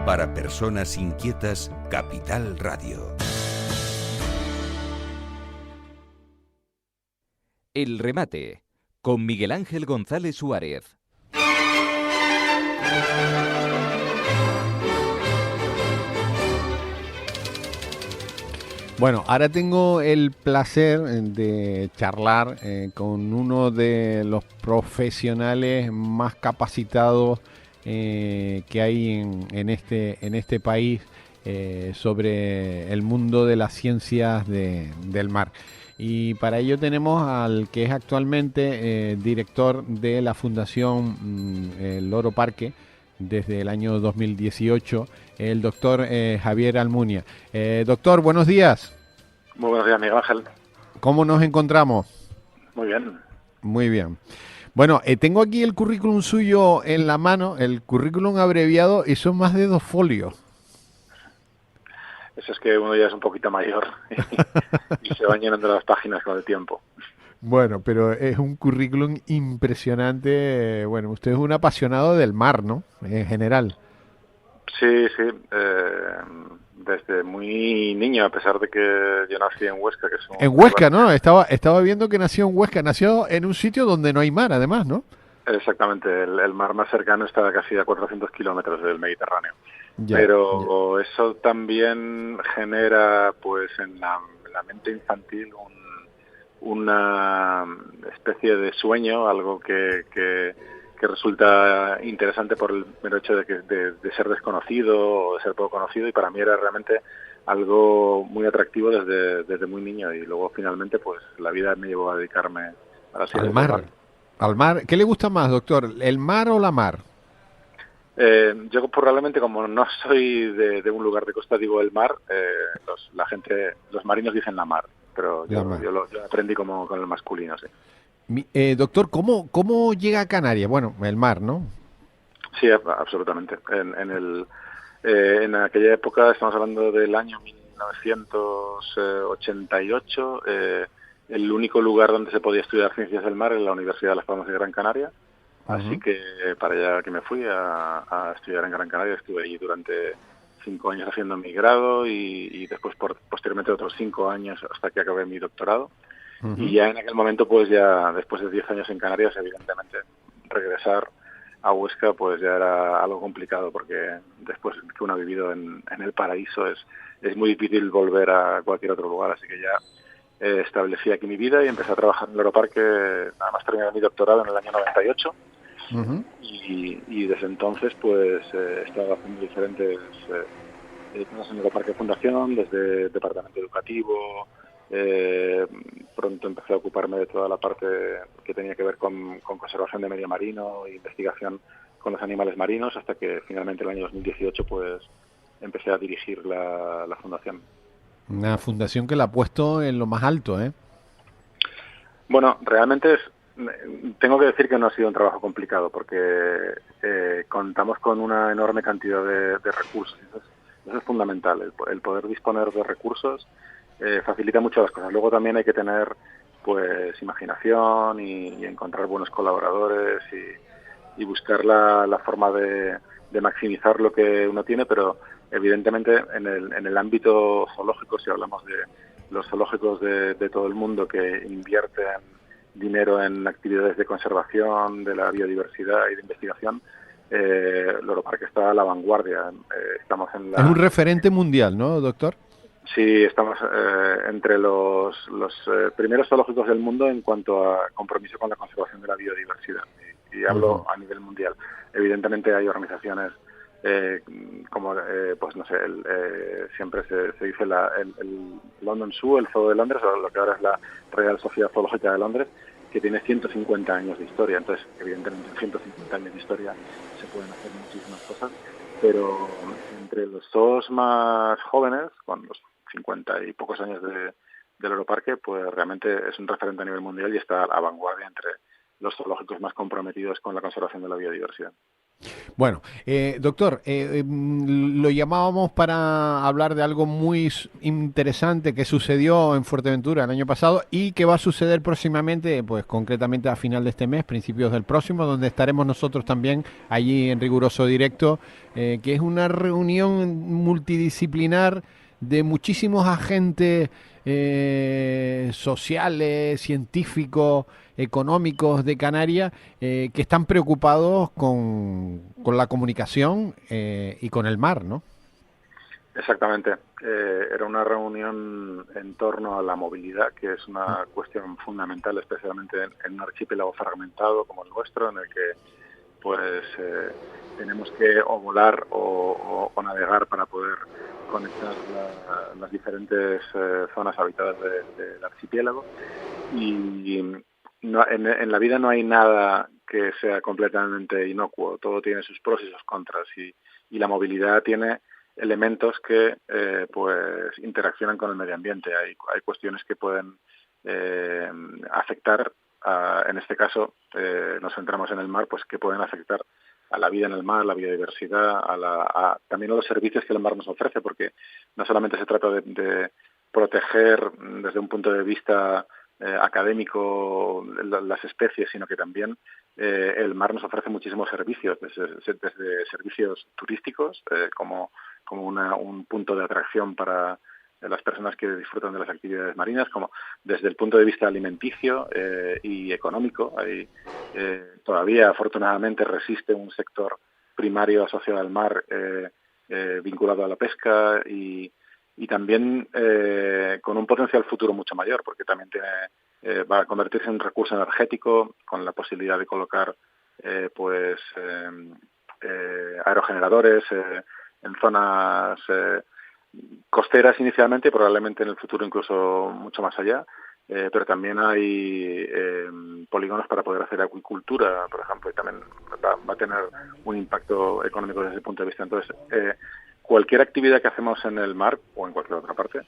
Para personas inquietas, Capital Radio. El remate, con Miguel Ángel González Suárez. Bueno, ahora tengo el placer de charlar con uno de los profesionales más capacitados que hay en este país sobre el mundo de las ciencias del mar. Y para ello tenemos al que es actualmente director de la Fundación Loro Parque desde el año 2018, el doctor Javier Almunia. Doctor, buenos días. Muy buenos días, Miguel Ángel. ¿Cómo nos encontramos? Muy bien. Muy bien. Bueno, tengo aquí el currículum suyo en la mano, el currículum abreviado, y son más de 2 folios. Eso es que uno ya es un poquito mayor y se van llenando las páginas con el tiempo. Bueno, pero es un currículum impresionante. Bueno, usted es un apasionado del mar, ¿no? En general. Sí. Desde muy niño, a pesar de que yo nací en Huesca, que es un... En Huesca, ¿no? Estaba viendo que nació en Huesca. Nació en un sitio donde no hay mar, además, ¿no? Exactamente. El mar más cercano está casi a 400 kilómetros del Mediterráneo. Pero eso también genera, pues, en la mente infantil una especie de sueño, algo que resulta interesante por el mero hecho de ser desconocido o de ser poco conocido, y para mí era realmente algo muy atractivo desde muy niño, y luego finalmente pues la vida me llevó a dedicarme a la ciencia del mar. Al mar. ¿Qué le gusta más, doctor? ¿El mar o la mar? Yo probablemente, como no soy de un lugar de costa, digo el mar. Los marinos dicen la mar, pero yo aprendí como con el masculino, sí. Doctor, ¿cómo llega a Canarias? Bueno, el mar, ¿no? Sí, absolutamente. En aquella época, estamos hablando del año 1988, el único lugar donde se podía estudiar ciencias del mar era la Universidad de Las Palmas de Gran Canaria. Así que para allá que me fui a estudiar en Gran Canaria, estuve allí durante 5 años haciendo mi grado y después posteriormente otros 5 años hasta que acabé mi doctorado. Y ya en aquel momento, pues ya después de 10 años en Canarias, evidentemente regresar a Huesca pues ya era algo complicado, porque después que uno ha vivido en el paraíso es muy difícil volver a cualquier otro lugar. Así que ya establecí aquí mi vida y empecé a trabajar en el Loro Parque. Nada más terminé mi doctorado en el año 98. Y desde entonces pues he estado haciendo diferentes cosas en el Parque Fundación, desde departamento educativo. Pronto empecé a ocuparme de toda la parte que tenía que ver con conservación de medio marino e investigación con los animales marinos, hasta que finalmente en el año 2018 pues empecé a dirigir la fundación. Una fundación que la ha puesto en lo más alto, ¿eh? Bueno, realmente tengo que decir que no ha sido un trabajo complicado, porque contamos con una enorme cantidad de recursos. Eso es fundamental, el poder disponer de recursos facilita mucho las cosas. Luego también hay que tener pues imaginación y encontrar buenos colaboradores y buscar la forma de maximizar lo que uno tiene, pero evidentemente en el ámbito zoológico, si hablamos de los zoológicos de todo el mundo que invierten dinero en actividades de conservación de la biodiversidad y de investigación, Loro Parque está a la vanguardia. Estamos en Es un referente mundial, ¿no, doctor? Sí, estamos entre los primeros zoológicos del mundo en cuanto a compromiso con la conservación de la biodiversidad. Y hablo a nivel mundial. Evidentemente hay organizaciones como, pues no sé, siempre se dice el London Zoo, el Zoo de Londres, o lo que ahora es la Real Sociedad Zoológica de Londres, que tiene 150 años de historia. Entonces, evidentemente, en 150 años de historia se pueden hacer muchísimas cosas, pero entre los zoos más jóvenes, con los 50 y pocos años del Loro Parque, pues realmente es un referente a nivel mundial y está a vanguardia entre los zoológicos más comprometidos con la conservación de la biodiversidad. Bueno, doctor, lo llamábamos para hablar de algo muy interesante que sucedió en Fuerteventura el año pasado y que va a suceder próximamente, pues concretamente a final de este mes, principios del próximo, donde estaremos nosotros también allí en riguroso directo, que es una reunión multidisciplinar de muchísimos agentes sociales, científicos, económicos de Canarias que están preocupados con la comunicación y con el mar, ¿no? Exactamente. Era una reunión en torno a la movilidad, que es una cuestión fundamental, especialmente en un archipiélago fragmentado como el nuestro, en el que pues tenemos que o volar o navegar para poder conectar las diferentes zonas habitadas del archipiélago. Y no, en la vida no hay nada que sea completamente inocuo, todo tiene sus pros y sus contras, y la movilidad tiene elementos que pues interaccionan con el medio ambiente. Hay cuestiones que pueden afectar, en este caso nos centramos en el mar, pues que pueden afectar a la vida en el mar, la biodiversidad, también a los servicios que el mar nos ofrece, porque no solamente se trata de proteger desde un punto de vista académico las especies, sino que también el mar nos ofrece muchísimos servicios, desde servicios turísticos, como un punto de atracción para las personas que disfrutan de las actividades marinas, como desde el punto de vista alimenticio y económico. Todavía, afortunadamente, resiste un sector primario asociado al mar vinculado a la pesca y también con un potencial futuro mucho mayor, porque también va a convertirse en un recurso energético con la posibilidad de colocar aerogeneradores en zonas costeras inicialmente, probablemente en el futuro incluso mucho más allá, pero también hay polígonos para poder hacer acuicultura, por ejemplo, y también va a tener un impacto económico desde ese punto de vista. Entonces, cualquier actividad que hacemos en el mar o en cualquier otra parte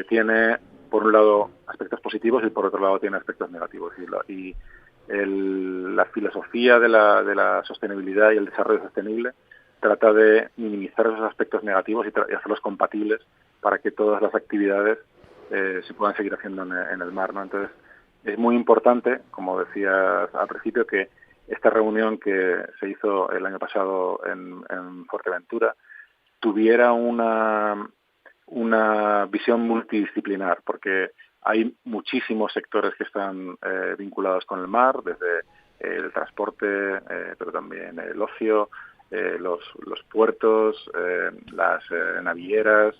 tiene, por un lado, aspectos positivos y por otro lado tiene aspectos negativos. Y la filosofía de la sostenibilidad y el desarrollo sostenible trata de minimizar esos aspectos negativos y hacerlos compatibles para que todas las actividades se puedan seguir haciendo en el mar, ¿no? Entonces, es muy importante, como decías al principio, que esta reunión que se hizo el año pasado en Fuerteventura tuviera una visión multidisciplinar, porque hay muchísimos sectores que están vinculados con el mar, desde el transporte, pero también el ocio, los puertos, las navieras,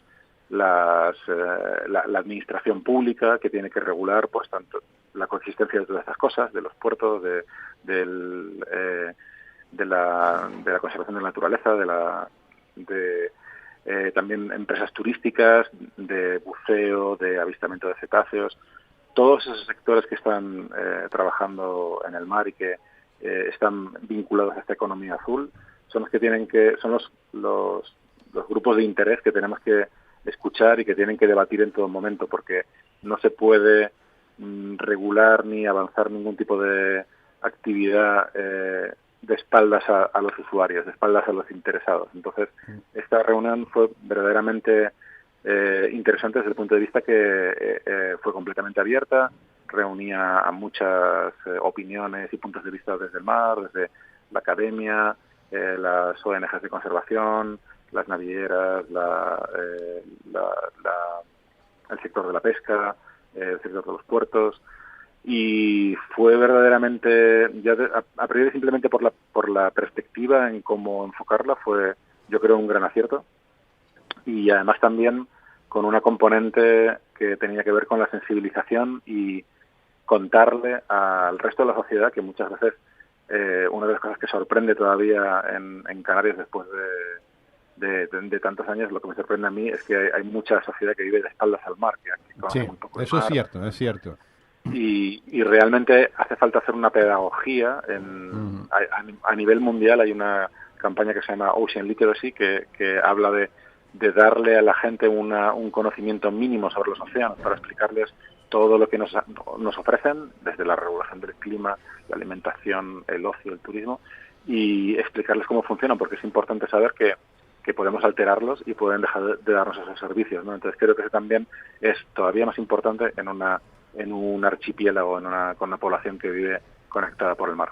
la administración pública, que tiene que regular pues tanto la coexistencia de todas estas cosas, de los puertos, de la conservación de la naturaleza, también empresas turísticas, de buceo, de avistamiento de cetáceos. Todos esos sectores que están trabajando en el mar y que están vinculados a esta economía azul son los grupos de interés que tenemos que escuchar y que tienen que debatir en todo momento, porque no se puede regular ni avanzar ningún tipo de actividad de espaldas a los usuarios, de espaldas a los interesados. Entonces, esta reunión fue verdaderamente interesante desde el punto de vista que fue completamente abierta, reunía a muchas opiniones y puntos de vista desde el mar, desde la academia, las ONGs de conservación, las navieras, el sector de la pesca, el sector de los puertos, y fue verdaderamente, ya a priori simplemente por la perspectiva en cómo enfocarla, fue, yo creo, un gran acierto, y además también con una componente que tenía que ver con la sensibilización y contarle al resto de la sociedad que muchas veces una de las cosas que sorprende todavía en Canarias después de tantos años, lo que me sorprende a mí es que hay mucha sociedad que vive de espaldas al mar, que conoce muy poco el mar. Eso es cierto. Y realmente hace falta hacer una pedagogía. A nivel mundial hay una campaña que se llama Ocean Literacy, que habla de darle a la gente un conocimiento mínimo sobre los océanos, para explicarles todo lo que nos ofrecen, desde la regulación del clima, la alimentación, el ocio, el turismo, y explicarles cómo funcionan, porque es importante saber que podemos alterarlos y pueden dejar de darnos esos servicios, ¿no? Entonces creo que eso también es todavía más importante en un archipiélago, con una población que vive conectada por el mar.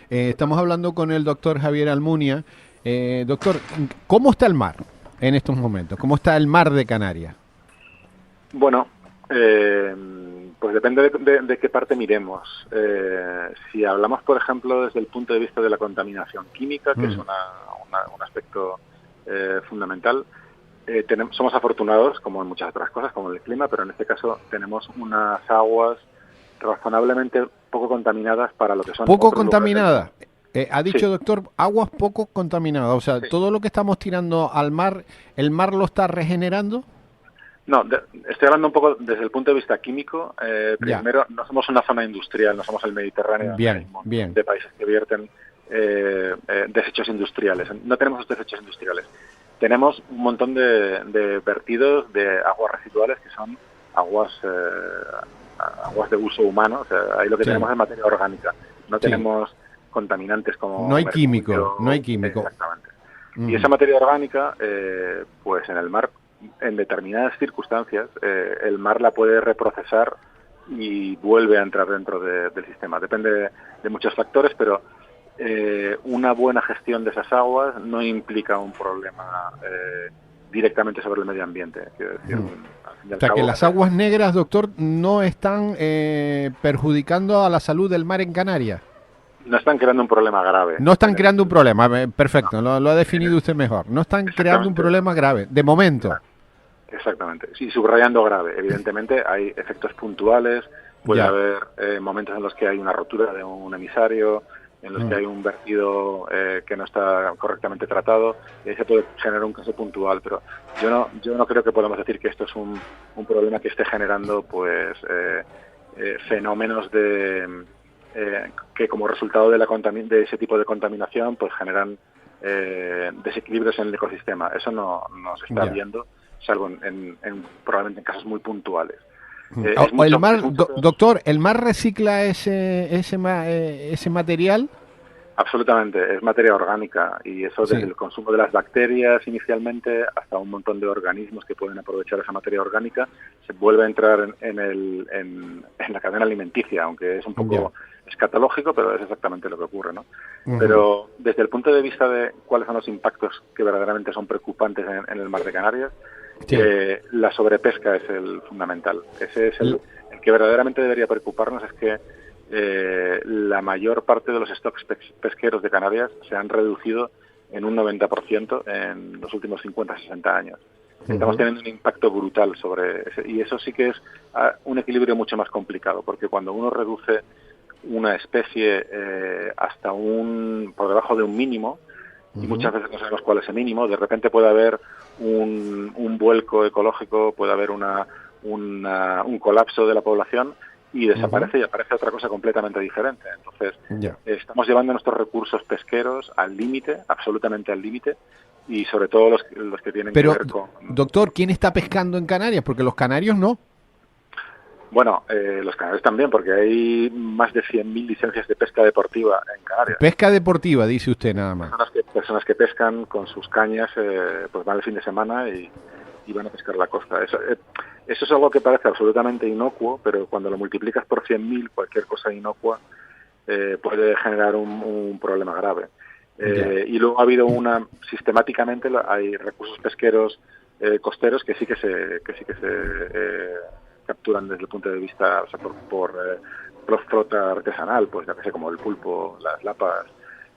Estamos hablando con el doctor Javier Almunia. Doctor, ¿cómo está el mar en estos momentos? ¿Cómo está el mar de Canarias? Bueno, pues depende de qué parte miremos. Si hablamos, por ejemplo, desde el punto de vista de la contaminación química, que es un aspecto fundamental, somos afortunados, como en muchas otras cosas, como el clima, pero en este caso tenemos unas aguas razonablemente poco contaminadas para lo que son... Poco contaminadas. Ha dicho, sí. Doctor, aguas poco contaminadas. O sea, Sí. todo lo que estamos tirando al mar, ¿el mar lo está regenerando? No, estoy hablando un poco desde el punto de vista químico. Primero, no somos una zona industrial, no somos el Mediterráneo. Bien, bien. De países que vierten desechos industriales. No tenemos desechos industriales. Tenemos un montón de vertidos de aguas residuales que son aguas de uso humano. O sea, ahí lo que tenemos es materia orgánica. No tenemos contaminantes como... No hay químico, no hay químico. Exactamente. Y esa materia orgánica, pues en el mar, en determinadas circunstancias, el mar la puede reprocesar y vuelve a entrar dentro del sistema. Depende de muchos factores, pero una buena gestión de esas aguas no implica un problema directamente sobre el medio ambiente. Quiero decir, al fin y al O sea, cabo, que las aguas negras, doctor, no están perjudicando a la salud del mar en Canarias. no están creando un problema grave. No están creando un problema, perfecto, lo ha definido usted mejor. No están creando un problema grave, de momento. Exactamente, sí, subrayando grave. Evidentemente hay efectos puntuales, puede haber momentos en los que hay una rotura de un emisario, en los que hay un vertido que no está correctamente tratado, y ahí se puede generar un caso puntual, pero yo no creo que podamos decir que esto es un problema que esté generando pues fenómenos que como resultado de ese tipo de contaminación pues generan desequilibrios en el ecosistema. Eso no se está viendo, salvo probablemente en casos muy puntuales. Doctor, ¿el mar recicla ese material? Absolutamente, es materia orgánica y eso desde el consumo de las bacterias inicialmente hasta un montón de organismos que pueden aprovechar esa materia orgánica se vuelve a entrar en la cadena alimenticia, aunque es un poco escatológico, pero es exactamente lo que ocurre, ¿no? Pero desde el punto de vista de cuáles son los impactos que verdaderamente son preocupantes en el mar de Canarias, la sobrepesca es el fundamental. Ese es el que verdaderamente debería preocuparnos, es que la mayor parte de los stocks pesqueros de Canarias se han reducido en un 90% en los últimos 50-60 años. Estamos teniendo un impacto brutal sobre ese, y eso sí que es un equilibrio mucho más complicado, porque cuando uno reduce una especie hasta por debajo de un mínimo, y muchas veces no sabemos cuál es el mínimo, de repente puede haber un vuelco ecológico, puede haber un colapso de la población y desaparece y aparece otra cosa completamente diferente. Entonces, estamos llevando nuestros recursos pesqueros al límite, absolutamente al límite, y sobre todo los que tienen que ver con... Doctor, ¿quién está pescando en Canarias? Porque los canarios no. Bueno, los canarios también, porque hay más de 100.000 licencias de pesca deportiva en Canarias. Pesca deportiva, dice usted nada más. Personas que pescan con sus cañas, pues van el fin de semana y van a pescar la costa. Eso es algo que parece absolutamente inocuo, pero cuando lo multiplicas por 100.000, cualquier cosa inocua puede generar un problema grave. Y luego ha habido sistemáticamente hay recursos pesqueros costeros que sí que se capturan desde el punto de vista, o sea, por flota artesanal, pues ya que sé, como el pulpo, las lapas,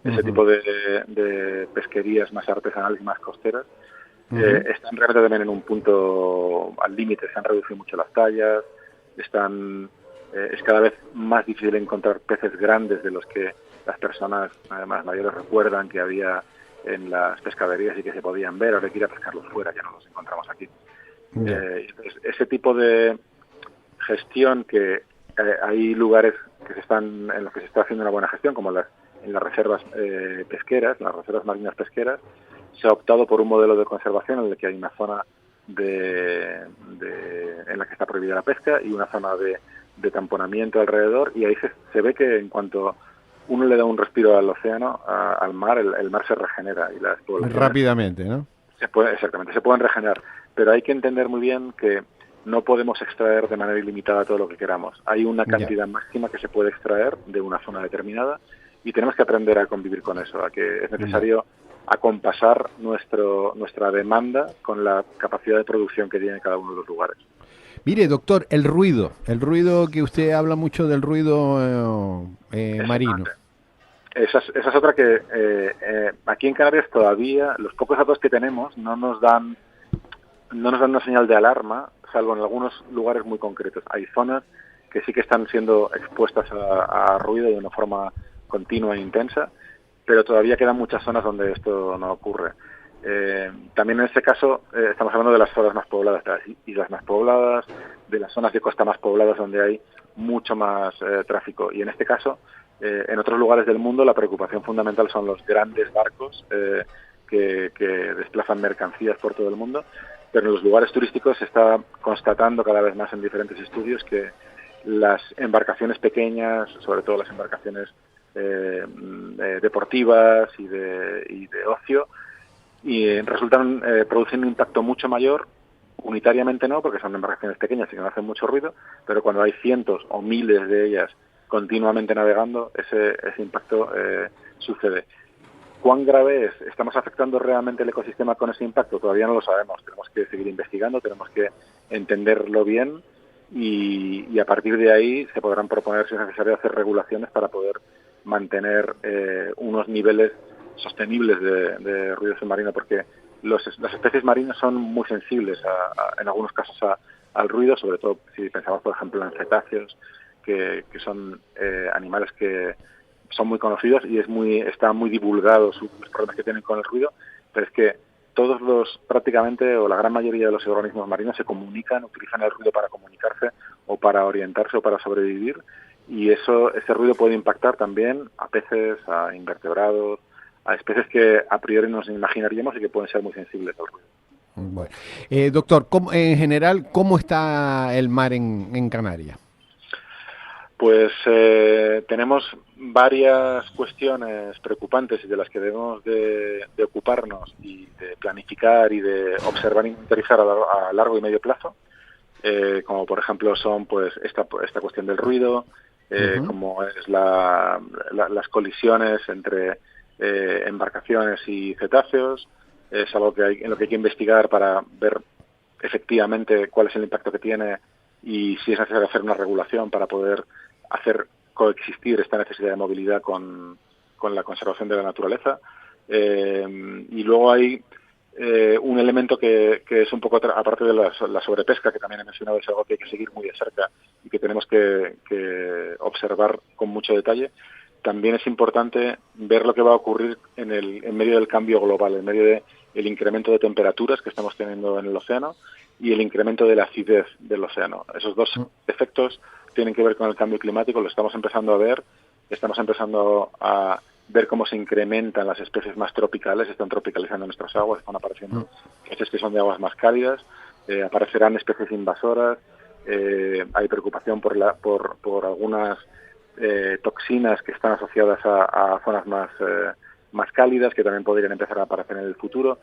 ese tipo de pesquerías más artesanales y más costeras. Están realmente también en un punto al límite, se han reducido mucho las tallas, es cada vez más difícil encontrar peces grandes de los que las personas además mayores recuerdan que había en las pescaderías y que se podían ver, ahora hay que ir a pescarlos fuera, ya no los encontramos aquí. Entonces, ese tipo de gestión que hay lugares en los que se está haciendo una buena gestión, como en las reservas pesqueras, en las reservas marinas pesqueras, se ha optado por un modelo de conservación en el que hay una zona en la que está prohibida la pesca y una zona de tamponamiento alrededor, y ahí se ve que en cuanto uno le da un respiro al océano, al mar, el mar se regenera y las poblaciones Rápidamente, ¿no? exactamente, se pueden regenerar, pero hay que entender muy bien que no podemos extraer de manera ilimitada todo lo que queramos. Hay una cantidad máxima que se puede extraer de una zona determinada y tenemos que aprender a convivir con eso, a que es necesario acompasar nuestra demanda con la capacidad de producción que tiene cada uno de los lugares. Mire, doctor, el ruido que usted habla mucho del ruido marino. Esa es otra que aquí en Canarias todavía los pocos datos que tenemos no nos dan una señal de alarma, salvo en algunos lugares muy concretos. Hay zonas que sí que están siendo expuestas a ruido de una forma continua e intensa, pero todavía quedan muchas zonas donde esto no ocurre. También en este caso estamos hablando de las zonas más pobladas, de las islas más pobladas, de las zonas de costa más pobladas donde hay mucho más tráfico. Y en este caso, en otros lugares del mundo, la preocupación fundamental son los grandes barcos que desplazan mercancías por todo el mundo, pero en los lugares turísticos se está constatando cada vez más en diferentes estudios que las embarcaciones pequeñas, sobre todo las embarcaciones deportivas y de ocio, resultan produciendo un impacto mucho mayor. Unitariamente no, porque son embarcaciones pequeñas y que no hacen mucho ruido, pero cuando hay cientos o miles de ellas continuamente navegando, ese impacto sucede. ¿Cuán grave es? ¿Estamos afectando realmente el ecosistema con ese impacto? Todavía no lo sabemos. Tenemos que seguir investigando, tenemos que entenderlo bien y a partir de ahí se podrán proponer, si es necesario, hacer regulaciones para poder mantener unos niveles sostenibles de ruido submarino, porque las especies marinas son muy sensibles en algunos casos al ruido, sobre todo si pensamos, por ejemplo, en cetáceos, que son animales que son muy conocidos y está muy divulgado los problemas que tienen con el ruido, pero es que prácticamente, o la gran mayoría de los organismos marinos se comunican, utilizan el ruido para comunicarse o para orientarse o para sobrevivir, y ese ruido puede impactar también a peces, a invertebrados, a especies que a priori nos imaginaríamos y que pueden ser muy sensibles al ruido. Bueno. Doctor, en general, ¿cómo está el mar en Canarias? Pues tenemos varias cuestiones preocupantes y de las que debemos de ocuparnos y de planificar y de observar y monitorizar a largo y medio plazo, como por ejemplo son pues esta cuestión del ruido, como es las colisiones entre embarcaciones y cetáceos. Es algo en lo que hay que investigar para ver efectivamente cuál es el impacto que tiene y si es necesario hacer una regulación para poder hacer coexistir esta necesidad de movilidad con la conservación de la naturaleza. Y luego hay un elemento que es un poco, aparte de la sobrepesca, que también he mencionado, es algo que hay que seguir muy de cerca y que tenemos que observar con mucho detalle. También es importante ver lo que va a ocurrir en medio del cambio global, en medio del incremento de temperaturas que estamos teniendo en el océano y el incremento de la acidez del océano. Esos dos efectos tienen que ver con el cambio climático, lo estamos empezando a ver, estamos empezando a ver cómo se incrementan las especies más tropicales, están tropicalizando nuestras aguas, están apareciendo especies que son de aguas más cálidas, aparecerán especies invasoras, hay preocupación por algunas toxinas que están asociadas a zonas más cálidas, que también podrían empezar a aparecer en el futuro,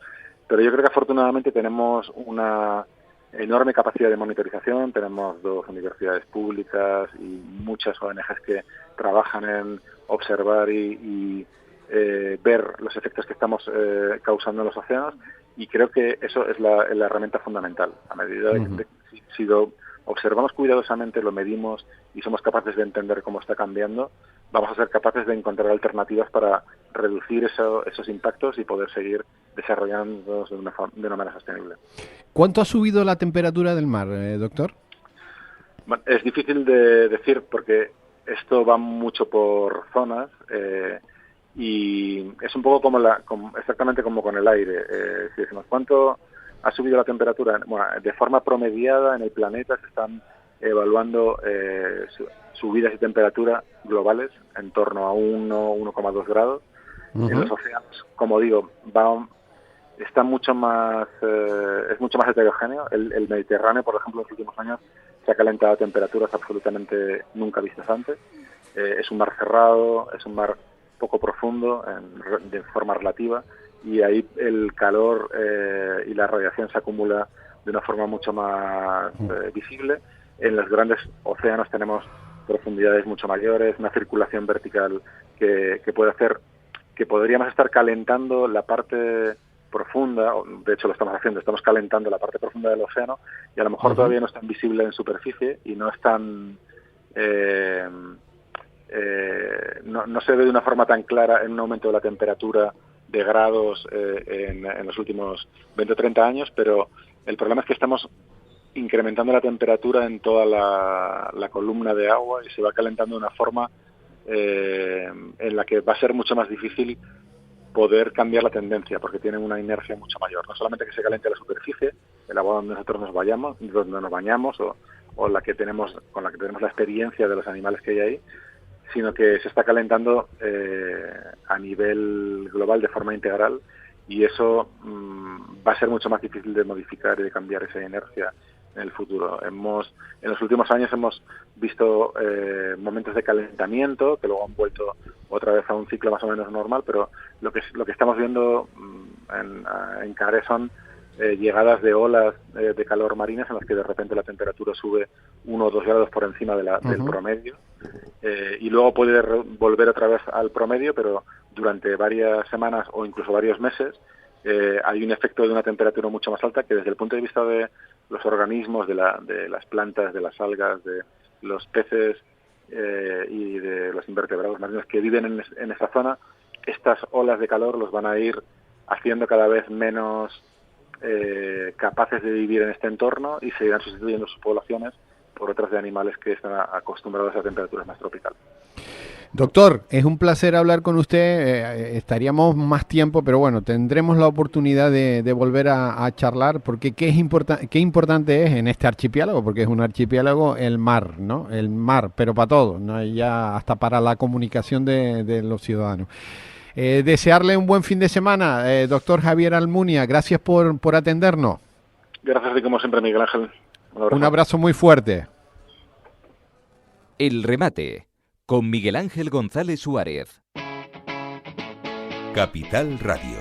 pero yo creo que afortunadamente tenemos una enorme capacidad de monitorización, tenemos 2 universidades públicas y muchas ONGs que trabajan en observar y ver los efectos que estamos causando en los océanos, y creo que eso es la herramienta fundamental. A medida de si lo observamos cuidadosamente, lo medimos y somos capaces de entender cómo está cambiando, vamos a ser capaces de encontrar alternativas para reducir esos impactos y poder seguir desarrollándonos de una manera sostenible. ¿Cuánto ha subido la temperatura del mar, doctor? Bueno, es difícil de decir porque esto va mucho por zonas y es un poco exactamente como con el aire. Si decimos cuánto ha subido la temperatura, bueno, de forma promediada en el planeta se están evaluando subidas de temperatura globales en torno a 1,2 grados. En los océanos, como digo, está mucho más es mucho más heterogéneo. El Mediterráneo, por ejemplo, en los últimos años se ha calentado a temperaturas absolutamente nunca vistas antes. es un mar cerrado, es un mar poco profundo de forma relativa, y ahí el calor y la radiación se acumula de una forma mucho más visible. En los grandes océanos tenemos profundidades mucho mayores, una circulación vertical que puede hacer que podríamos estar calentando la parte profunda, de hecho lo estamos haciendo, estamos calentando la parte profunda del océano, y a lo mejor todavía no es tan visible en superficie y no es tan no se ve de una forma tan clara en un aumento de la temperatura de grados en los últimos 20 o 30 años, pero el problema es que estamos incrementando la temperatura en toda la columna de agua y se va calentando de una forma en la que va a ser mucho más difícil poder cambiar la tendencia, porque tienen una inercia mucho mayor. No solamente que se caliente la superficie, el agua donde nosotros nos vayamos, donde nos bañamos, o con la que tenemos la experiencia de los animales que hay ahí, sino que se está calentando a nivel global de forma integral, y eso va a ser mucho más difícil de modificar y de cambiar esa inercia en el futuro. En los últimos años hemos visto momentos de calentamiento que luego han vuelto otra vez a un ciclo más o menos normal, pero lo que estamos viendo en Canarias son llegadas de olas de calor marinas en las que de repente la temperatura sube 1 o 2 grados por encima del promedio, y luego puede volver otra vez al promedio, pero durante varias semanas o incluso varios meses hay un efecto de una temperatura mucho más alta que desde el punto de vista de los organismos, de las plantas, de las algas, de los peces y de los invertebrados marinos que viven en esa zona, estas olas de calor los van a ir haciendo cada vez menos capaces de vivir en este entorno, y se irán sustituyendo sus poblaciones por otras de animales que están acostumbrados a temperaturas más tropicales. Doctor, es un placer hablar con usted. Estaríamos más tiempo, pero bueno, tendremos la oportunidad de volver a charlar, porque qué importante es en este archipiélago, porque es un archipiélago, el mar, ¿no? El mar, pero para todo, ¿no? Ya hasta para la comunicación de los ciudadanos. Desearle un buen fin de semana, doctor Javier Almunia. Gracias por atendernos. Gracias a ti, como siempre, Miguel Ángel. Un abrazo muy fuerte. El remate con Miguel Ángel González Suárez. Capital Radio.